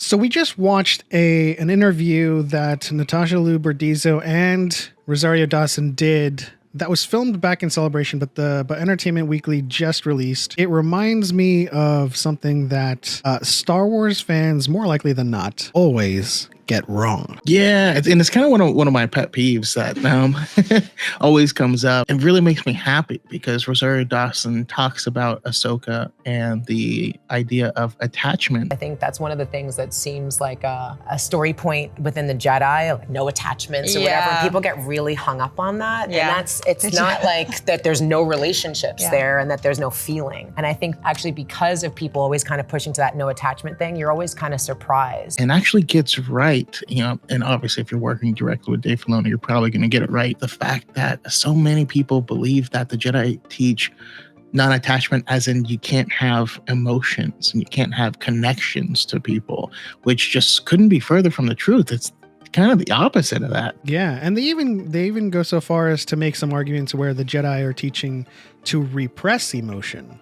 So we just watched an interview that Natasha Liu Bordizzo and Rosario Dawson did that was filmed back in Celebration, but Entertainment Weekly just released. It reminds me of something that Star Wars fans, more likely than not, always get wrong. Yeah, and it's kind of one of my pet peeves that always comes up. It really makes me happy because Rosario Dawson talks about Ahsoka and the idea of attachment. I think that's one of the things that seems like a story point within the Jedi, like no attachments or whatever. And people get really hung up on that. Yeah. And it's not like that there's no relationships there and that there's no feeling. And I think actually because of people always kind of pushing to that no attachment thing, you're always kind of surprised. And actually gets right. And obviously if you're working directly with Dave Filoni, you're probably going to get it right. The fact that so many people believe that the Jedi teach non-attachment, as in you can't have emotions and you can't have connections to people, which just couldn't be further from the truth. It's kind of the opposite of that. Yeah, and they even go so far as to make some arguments where the Jedi are teaching to repress emotion.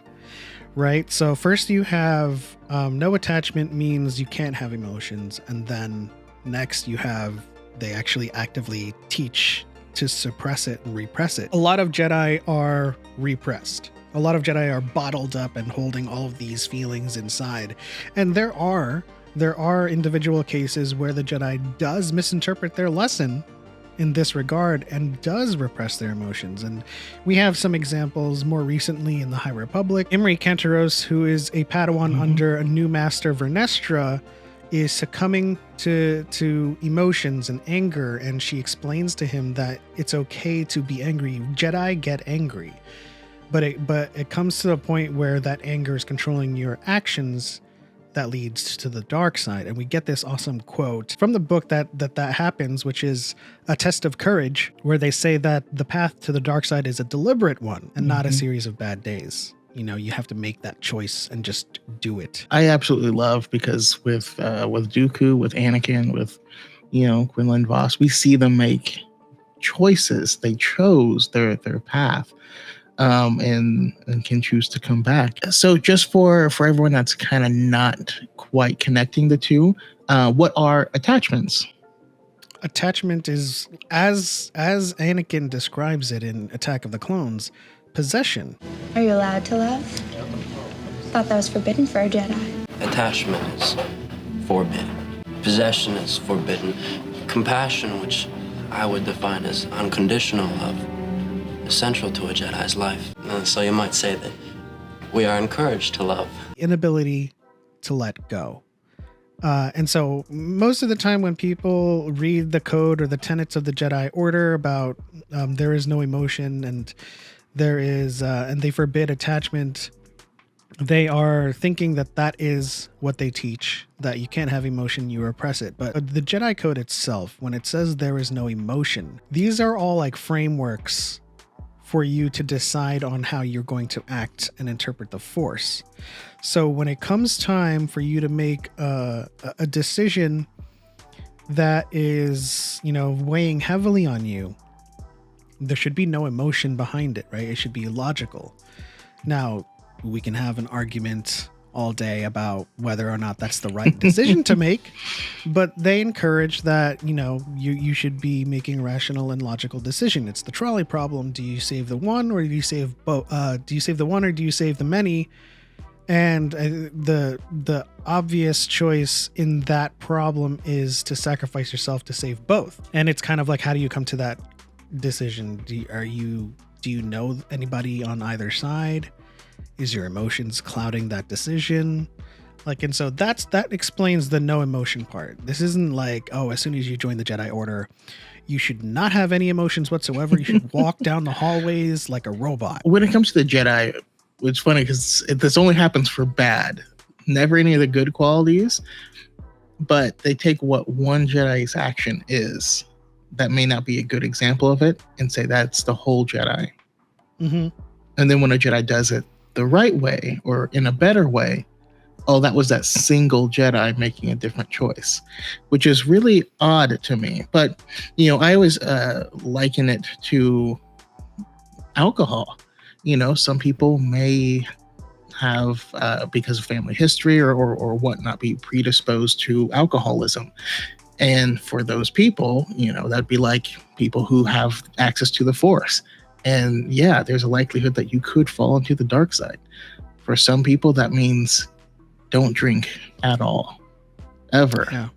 Right? So first you have no attachment means you can't have emotions, and then next you have they actually actively teach to suppress it and repress it. A lot of Jedi are repressed. A lot of Jedi are bottled up and holding all of these feelings inside. And there are individual cases where the Jedi does misinterpret their lesson in this regard and does repress their emotions. And we have some examples more recently in the High Republic. Imri Kantaros, who is a Padawan under a new master Vernestra, is succumbing to emotions and anger, and she explains to him that it's okay to be angry. Jedi get angry, but it comes to the point where that anger is controlling your actions that leads to the dark side. And we get this awesome quote from the book that happens, which is A Test of Courage, where they say that the path to the dark side is a deliberate one and not a series of bad days. You have to make that choice and just do it. I absolutely love, because with Dooku, with Anakin, with Quinlan Vos, we see them make choices. They chose their path. And can choose to come back. So just for everyone that's kind of not quite connecting the two, what are attachments? Attachment is, as Anakin describes it in Attack of the Clones, possession. Are you allowed to love? Thought that was forbidden for a Jedi. Attachment is forbidden. Possession is forbidden. Compassion, which I would define as unconditional love, essential to a Jedi's life. So you might say that we are encouraged to love. Inability to let go. And so most of the time when people read the code or the tenets of the Jedi Order about there is no emotion and there is and they forbid attachment, they are thinking that is what they teach, that you can't have emotion, you repress it. But the Jedi Code itself, when it says there is no emotion, these are all like frameworks for you to decide on how you're going to act and interpret the Force. So when it comes time for you to make a decision that is, weighing heavily on you, there should be no emotion behind it, right? It should be logical. Now, we can have an argument all day about whether or not that's the right decision to make, but they encourage that, you should be making a rational and logical decision. It's the trolley problem. Do you save the one or do you save both? Do you save the one or do you save the many? And the obvious choice in that problem is to sacrifice yourself to save both. And it's kind of like, how do you come to that decision? Do you know anybody on either side? Is your emotions clouding that decision? And so that explains the no emotion part. This isn't like, as soon as you join the Jedi Order, you should not have any emotions whatsoever. You should walk down the hallways like a robot. When it comes to the Jedi, it's funny because this only happens for bad, never any of the good qualities. But they take what one Jedi's action is that may not be a good example of it and say that's the whole Jedi. Mm-hmm. And then when a Jedi does it the right way or in a better way, that was that single Jedi making a different choice, which is really odd to me. But, I always liken it to alcohol. Some people may have, because of family history or whatnot, be predisposed to alcoholism. And for those people, that'd be like people who have access to the Force. And yeah, there's a likelihood that you could fall into the dark side. For some people, that means don't drink at all, ever. Yeah.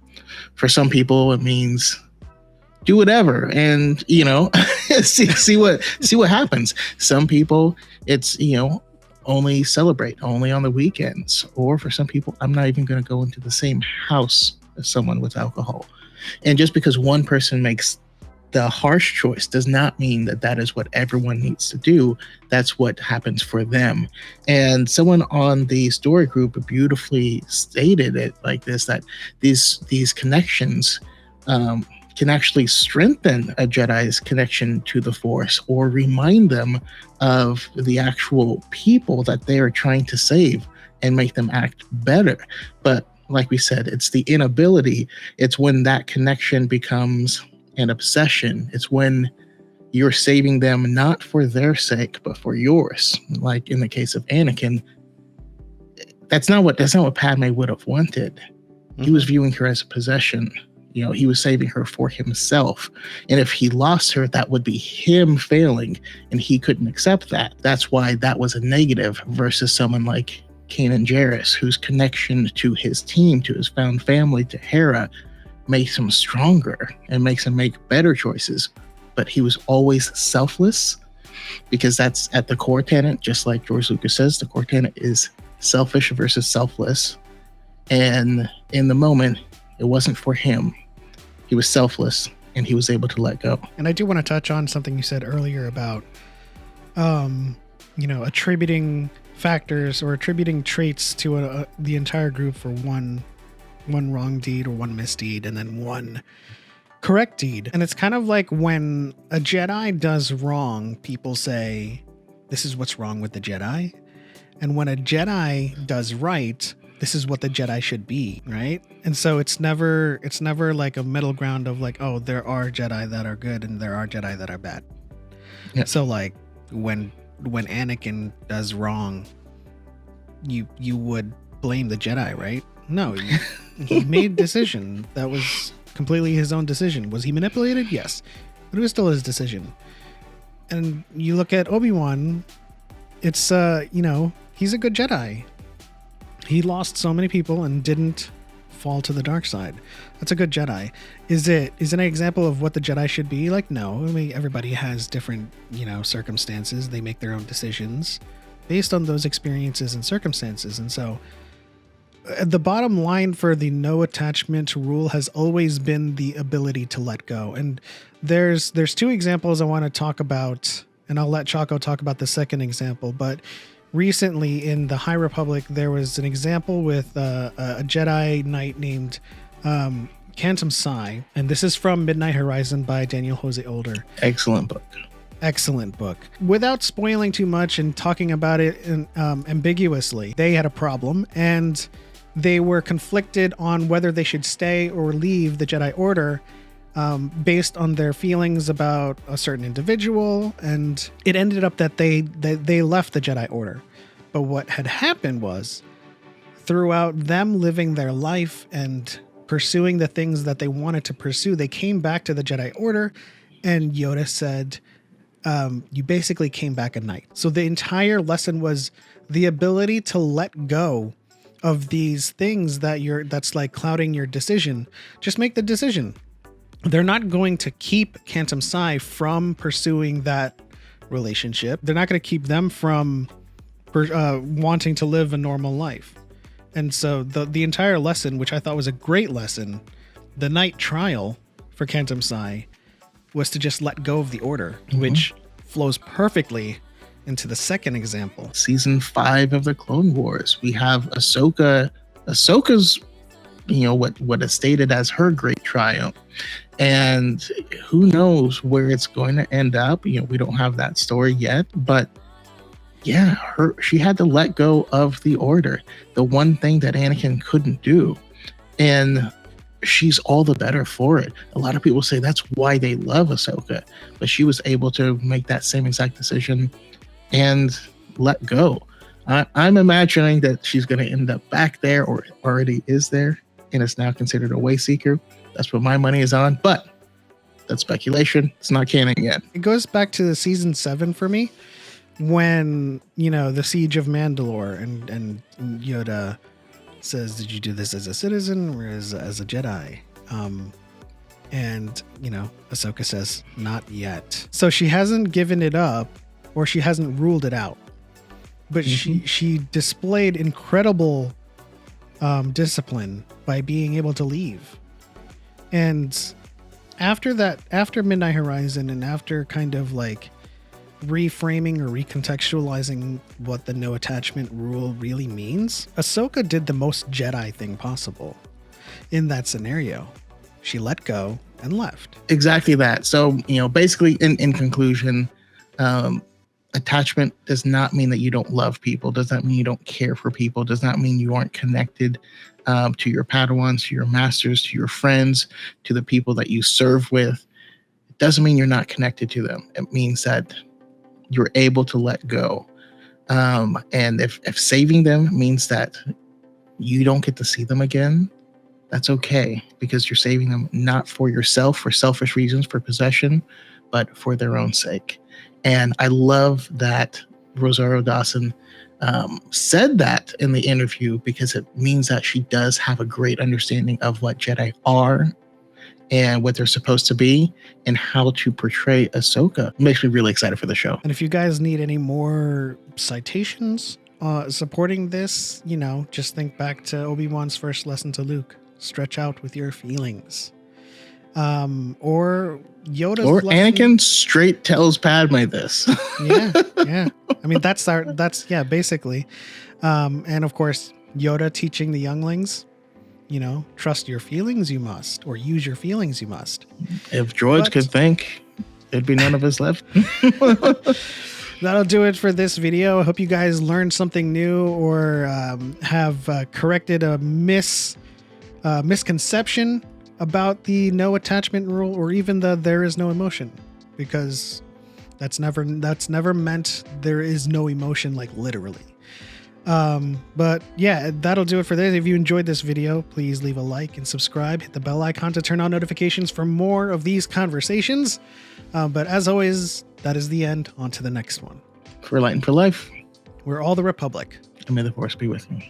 For some people, it means do whatever and see what happens. Some people, it's only celebrate only on the weekends, or for some people, I'm not even going to go into the same house as someone with alcohol. And just because one person makes the harsh choice does not mean that is what everyone needs to do. That's what happens for them. And someone on the story group beautifully stated it like this, that these connections can actually strengthen a Jedi's connection to the Force, or remind them of the actual people that they are trying to save and make them act better. But like we said, it's the inability. It's when that connection becomes an obsession. It's when you're saving them not for their sake, but for yours. Like in the case of Anakin, that's not what Padme would have wanted. Mm-hmm. He was viewing her as a possession. He was saving her for himself. And if he lost her, that would be him failing, and he couldn't accept that. That's why that was a negative, versus someone like Kanan Jarrus, whose connection to his team, to his found family, to Hera, makes him stronger and makes him make better choices. But he was always selfless, because that's at the core tenet. Just like George Lucas says, the core tenet is selfish versus selfless. And in the moment, it wasn't for him. He was selfless, and he was able to let go. And I do want to touch on something you said earlier about, attributing factors or attributing traits to the entire group for one wrong deed or one misdeed, and then one correct deed. And it's kind of like when a Jedi does wrong, people say, this is what's wrong with the Jedi. And when a Jedi does right, this is what the Jedi should be, right? And so it's never like a middle ground of like, oh, there are Jedi that are good and there are Jedi that are bad. Yeah. So like when Anakin does wrong, you would blame the Jedi, right? No, he made a decision that was completely his own decision. Was he manipulated? Yes, but it was still his decision. And you look at Obi-Wan, it's he's a good Jedi. He lost so many people and didn't fall to the dark side. That's a good Jedi. Is it an example of what the Jedi should be? Like, no. I mean, everybody has different, circumstances. They make their own decisions based on those experiences and circumstances. And so the bottom line for the no attachment rule has always been the ability to let go. And there's two examples I want to talk about, and I'll let Choco talk about the second example. But recently in the High Republic, there was an example with a Jedi Knight named Cantum Psy, and this is from Midnight Horizon by Daniel Jose Older. Excellent book. Without spoiling too much and talking about it ambiguously, they had a problem, and they were conflicted on whether they should stay or leave the Jedi Order based on their feelings about a certain individual, and it ended up that they left the Jedi Order. But what had happened was, throughout them living their life and pursuing the things that they wanted to pursue, they came back to the Jedi Order, and Yoda said, you basically came back a knight. So the entire lesson was the ability to let go of these things that's like clouding your decision. Just make the decision. They're not going to keep Cantum Psy from pursuing that relationship. They're not going to keep them from wanting to live a normal life. And so the entire lesson, which I thought was a great lesson, the night trial for Cantum Psy, was to just let go of the Order, which flows perfectly into the second example. Season 5 of the Clone Wars, we have Ahsoka. Ahsoka's, what is stated as her great triumph. And who knows where it's going to end up. We don't have that story yet, but yeah, she had to let go of the Order, the one thing that Anakin couldn't do. And she's all the better for it. A lot of people say that's why they love Ahsoka, but she was able to make that same exact decision and let go. I'm imagining that she's going to end up back there or already is there and is now considered a way seeker. That's what my money is on, but that's speculation. It's not canon yet. It goes back to the season 7 for me, when, you know, the Siege of Mandalore and Yoda says, did you do this as a citizen or as a Jedi? And, you know, Ahsoka says, not yet. So she hasn't given it up, or she hasn't ruled it out. But she displayed incredible discipline by being able to leave. And after that, after Midnight Horizon, and after kind of like reframing or recontextualizing what the no attachment rule really means, Ahsoka did the most Jedi thing possible in that scenario. She let go and left. Exactly that. So, you know, basically in conclusion, attachment does not mean that you don't love people, does not mean you don't care for people, does not mean you aren't connected to your Padawans, to your masters, to your friends, to the people that you serve with. It doesn't mean you're not connected to them. It means that you're able to let go. And if saving them means that you don't get to see them again, that's okay, because you're saving them not for yourself, for selfish reasons, for possession, but for their own sake. And I love that Rosario Dawson said that in the interview, because it means that she does have a great understanding of what Jedi are and what they're supposed to be and how to portray Ahsoka. It makes me really excited for the show. And if you guys need any more citations supporting this, you know, just think back to Obi-Wan's first lesson to Luke. Stretch out with your feelings. Or Yoda's or lesson. Anakin straight tells Padme this. yeah. I mean, that's basically. And of course, Yoda teaching the younglings, you know, trust your feelings you must, or use your feelings you must. If droids could think, there'd be none of us left. That'll do it for this video. I hope you guys learned something new, or have corrected a misconception about the no attachment rule, or even the there is no emotion, because that's never meant there is no emotion, like literally. But yeah, that'll do it for this. If you enjoyed this video, please leave a like and subscribe. Hit the bell icon to turn on notifications for more of these conversations. But as always, that is the end. On to the next one. For Light and for Life. We're all the Republic. And may the Force be with you.